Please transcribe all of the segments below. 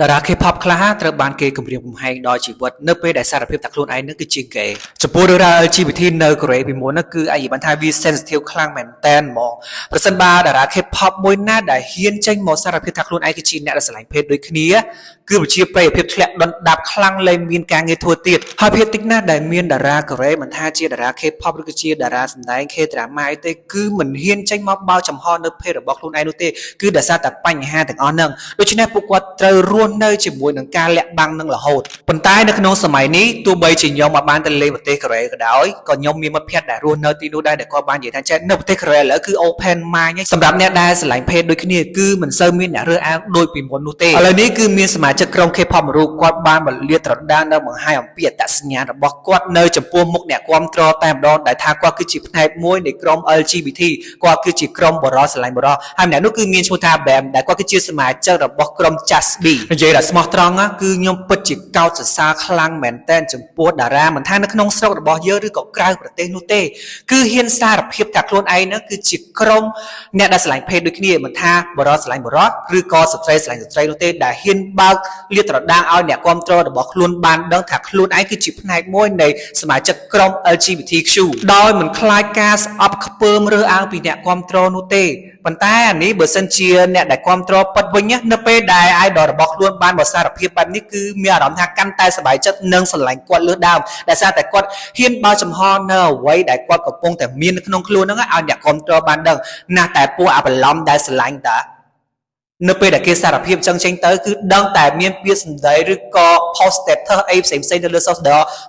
តារា K-pop ខ្លះត្រូវបានគេគំរាមកំហែងដល់ជីវិតនៅពេលដែលសារភាពថាខ្លួនឯងនឹងគឺជា gay ចំពោះរឿងរ៉ាវ LGBT នៅកូរ៉េពីមុននោះគឺអាយបានថាវា sensitive ខ្លាំងមែនតើហ្មងប្រសិនបើតារា K-pop មួយណាដែលហ៊ានចេញមកសារភាពថាខ្លួនឯងគឺជាអ្នកដែលស្រឡាញ់ភេទដូចគ្នាគឺវិជាប្រិយភាពធ្លាក់ដុនដាបខ្លាំងលែងមានការងារធ្វើទៀតហើយភាពតិចណាស់ដែលមានតារាកូរ៉េមិនថាជាតារា K-pop ឬក៏ជាតារាសម្ដែង K-drama អីទេគឺមិនហ៊ានចេញមកបោទចំហនៅភេទរបស់ខ្លួនឯងនោះទេគឺដោយសារតែបញ្ហាទាំងអស់ហ្នឹងដូច្នេះពួកគាត់ត្រូវរស់នៅជាមួយនឹងការលាក់បាំងនឹងរហូតប៉ុន្តែនៅក្នុងសម័យនេះទោះបីជាខ្ញុំមកបានទៅលេងប្រទេសកូរ៉េក៏ដោយក៏ខ្ញុំមានមិត្តភក្តិដែលរស់នៅទីនោះដែរដែលគាត់បាននិយាយថាចេះនៅប្រទេសកូរ៉េឥឡូវគឺ open mind សម្រាប់អ្នកដែលស្រឡាញ់ភេទដូចគ្នាគឺមិនសូវមានអ្នករើសអើងដូចពីមុននោះទេឥឡូវនេះគឺមានសមាជិកក្រុម K-pop មួយរូបគាត់បានបលាត្រដាងនៅបង្ហាញអំពីអត្តសញ្ញាណរបស់គាត់នៅចំពោះមុខអ្នកគាំទ្រតែម្ដងដែលថាគាត់គឺជាផ្នែកមួយនៃក្រុម LGBT គាត់គឺជាក្រុមបរិសុទ្ធស្រឡាញ់បរិសុទ្ធហើយម្នាក់នោះគឺមានឈ្មោះថា Bam ដែលគាត់គឺជាសមាជិករបស់ក្រុម Just Be និយាយដល់ស្មោះត្រង់គឺខ្ញុំពិតជាកោតសរសើរខ្លាំងមែនទែនចំពោះតារាមិនថានៅក្នុងស្រុករបស់យើងឬក៏ក្រៅប្រទេសនោះទេគឺហ៊ានសារភាពថាខ្លួនឯងហ្នឹងគឺជាក្រុមអ្នកដែលស្រឡាញ់ភេទដូចគ្នាមិនថាបរិសុទ្ធស្រឡាញ់បរិសុទ្ធឬក៏ស្ត្រីស្រឡាញ់ស្ត្រីនោះទេដែលហ៊ានបើកលាតត្រដាងឲ្យអ្នកគាំទ្ររបស់ខ្លួនបានដឹងថាខ្លួនឯងគឺជាផ្នែកមួយនៃសមាជិកក្រុម LGBTQ ដោយមិនខ្លាចការស្អប់ខ្ពើមរើសអើងពីអ្នកគាំទ្រនោះទេប៉ុន្តែអានេះបើសិនជាអ្នកដែលគាំទ្រពិតវិញនៅពេលដែល idol របស់ខ្លួនបានបសារភាពបែបនេះគឺមានអារម្មណ៍ថាកាន់តែសប្បាយចិត្តនិងស្រឡាញ់គាត់លើសដើមដោយសារតែគាត់ហ៊ានបើចំហនៅអ្វីដែលគាត់កំពុងតែមាននៅក្នុងខ្លួនហ្នឹងឲ្យអ្នកគាំទ្របានដឹងណាស់តែពួកអាបន្លំដែលស្រឡាញ់តានៅពេលដែលគេសារភាពចឹងចេញទៅគឺដឹងតែមានពាក្យសម្ដីឬក៏ post status អីផ្សេងៗនៅលើ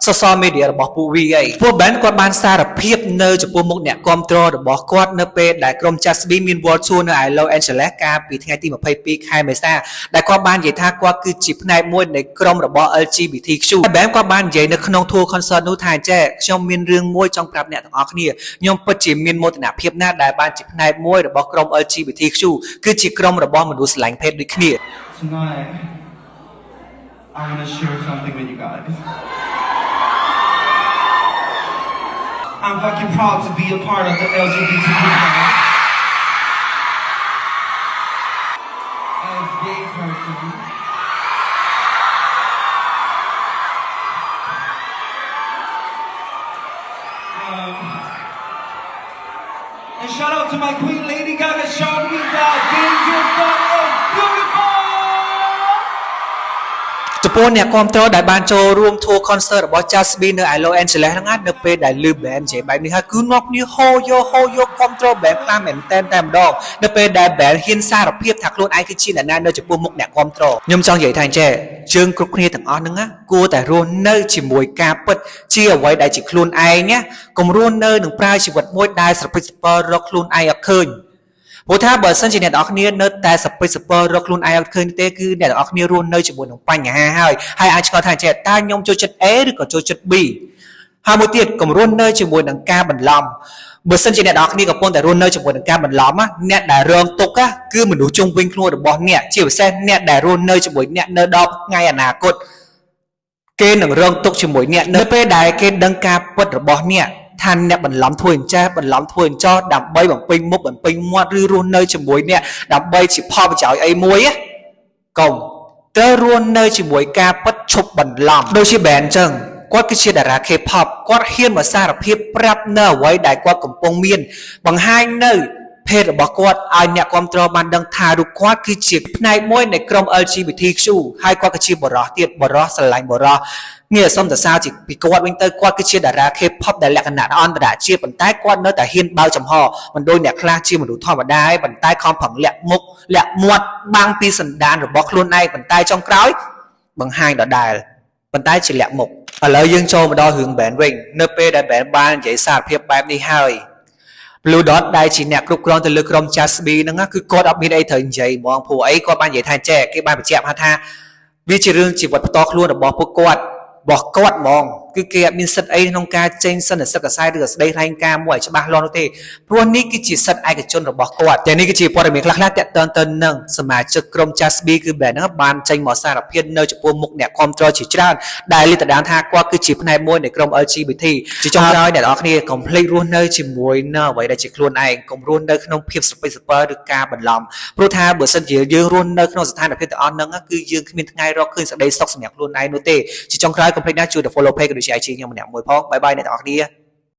social media របស់ពួកវាអីពួក band គាត់បានសារភាពនៅចំពោះមុខអ្នកគាំទ្ររបស់គាត់នៅពេលដែលក្រុម Just Be មាន World Tour នៅ Los Angeles កាលពីថ្ងៃទី22ខែមេសាដែលគាត់បាននិយាយថាគាត់គឺជាផ្នែកមួយនៃក្រុមរបស់ LGBTQ band គាត់បាននិយាយនៅក្នុង tour concert នោះថាចេះខ្ញុំមានរឿងមួយចង់ប្រាប់អ្នកទាំងអស់គ្នាខ្ញុំពិតជាមានមោទនភាពណាស់ដែលបានជាផ្នែកមួយរបស់ក្រុម LGBTQ គឺជាក្រុមរបស់មនុស្សស្រឡាញ់ភេទដូចគ្នា Tonight I want to share something with you guys. I'm fucking proud to be a part of the LGBT community. As gay person. And shout out to my queen Lady Gaga, showing me that being beautiful is beautiful. ចំពោះអ្នកគាំទ្រដែលបានចូលរួម tour concert របស់ Just Be នៅ Los Angeles ហ្នឹងនៅពេលដែលឮ band និយាយបែបនេះហើយគឺនាំគ្នាហូយកគាំទ្រ band ខ្លាំងមែនតែម្ដងនៅពេលដែល band ហ៊ានសារភាពថាខ្លួនឯងគឺជាអ្នកណានៅចំពោះមុខអ្នកគាំទ្រខ្ញុំចង់និយាយថាចេះយើងគ្រប់គ្នាទាំងអស់ហ្នឹងគួរតែរស់នៅជាមួយការពិតជាអ្វីដែលជាខ្លួនឯងកុំរស់នៅនឹងប្រើជីវិតមួយដែលស្រពិចស្រពិលរកខ្លួនឯងអត់ឃើញព្រោះថាបើសិនជាអ្នកទាំងអស់គ្នានៅតែសពិចសពិលរកខ្លួនឯងអត់ឃើញទេគឺអ្នកទាំងអស់គ្នារស់នៅជាមួយនឹងបញ្ហាហើយអាចឆ្ងល់ថាចេះតើខ្ញុំចូលចិត្ត A ឬក៏ចូលចិត្ត B ហើយមួយទៀតកុំរស់នៅជាមួយនឹងការបន្លំបើសិនជាអ្នកទាំងអស់គ្នាកំពុងតែរស់នៅជាមួយនឹងការបន្លំអ្នកដែលរងទុក្ខគឺមនុស្សជុំវិញខ្លួនរបស់អ្នកជាពិសេសអ្នកដែលរស់នៅជាមួយអ្នកនៅដល់ថ្ងៃអនាគតគេនឹងរងទុក្ខជាមួយអ្នកនៅពេលដែលគេដឹងការពិតរបស់អ្នកថាអ្នកបន្លំធ្វើអញ្ចេះបន្លំធ្វើអញ្ចោះដើម្បីបំពេញមុខបំពេញមាត់ឬរស់នៅជាមួយអ្នកដើម្បីជាផលប្រយោជន៍អីមួយកុំត្រូវរស់នៅជាមួយការពិតឈប់បន្លំដូចជា band អញ្ចឹងគាត់គឺជាតារា K-pop គាត់ហ៊ានមកសារភាពប្រាប់នៅអ្វីដែលគាត់កំពុងមានបង្ហាញនៅភេទរបស់គាត់ឲ្យអ្នកគាំទ្របានដឹងថារូបគាត់គឺជាផ្នែកមួយនៃក្រុម LGBTQ ហើយគាត់ក៏ជាបរិសុទ្ធទៀតបរិសុទ្ធស្រឡាញ់បរិសុទ្ធនេះសូមសរសើរពីគាត់វិញទៅគាត់គឺជាតារា K-pop ដែលលក្ខណៈអន្តរជាតិប៉ុន្តែគាត់នៅតែហ៊ានបើកចំហមិនដូចអ្នកខ្លះជាមនុស្សធម្មតាឯងប៉ុន្តែខំប្រឹងលាក់មុខលាក់មាត់បាំងពីសន្តានរបស់ខ្លួនឯងប៉ុន្តែចុងក្រោយបង្ហាញដដែលប៉ុន្តែជាលាក់មុខឥឡូវយើងចូលមកដល់រឿង band វិញនៅពេលដែល band បាននិយាយសារភាពបែបនេះហើយ Blue Dot ដែលជាអ្នកគ្រប់គ្រងទៅលើក្រុម Just Be ហ្នឹងគឺគាត់អត់មានអីត្រូវនិយាយហ្មងព្រោះអីគាត់បាននិយាយថាចេះគេបានបញ្ជាក់ថាវាជារឿងជីវិតផ្ទាល់ខ្លួនរបស់ពួកគាត់ហ្មង គឺគេអត់មានសិទ្ធិអីក្នុងការចេញសន្និសីទកសែតឬស្ដីរែងការណ៍មួយឲ្យច្បាស់លាស់នោះទេព្រោះនេះគឺជាសិទ្ធិឯកជនរបស់គាត់តែនេះគឺជាព័ត៌មានខ្លះៗតាក់ទងទៅនឹងសមាជិកក្រុម Jasby គឺបែរហ្នឹងបានចេញមកសារភាពនៅចំពោះមុខអ្នកគ្រប់គ្រងជាច្រើនដែលលាតត្រដាងថាគាត់គឺជាផ្នែកមួយនៃក្រុម LGBT ជាចុងក្រោយអ្នកនរគ្នាកុំភ្លេចរស់នៅជាមួយនៅអ្វីដែលជាខ្លួនឯងកុំរស់នៅក្នុងភាពស្រពេចស្រពើឬការបន្លំព្រោះថាបើសិនជាយើងរស់នៅក្នុងស្ថានភាពទាំងអស់ហ្នឹងគឺយើងគ្មានថ្ងៃរកឃើញសេចក្តីសុខសម្រាប់ខ្លួនឯងនោះទេជាចុងក្រោយកុំភ្លេចណាជួយទៅ follow page ក៏ដូចជា IG ខ្ញុំម្នាក់មួយផងបាយបាយអ្នកនរគ្នា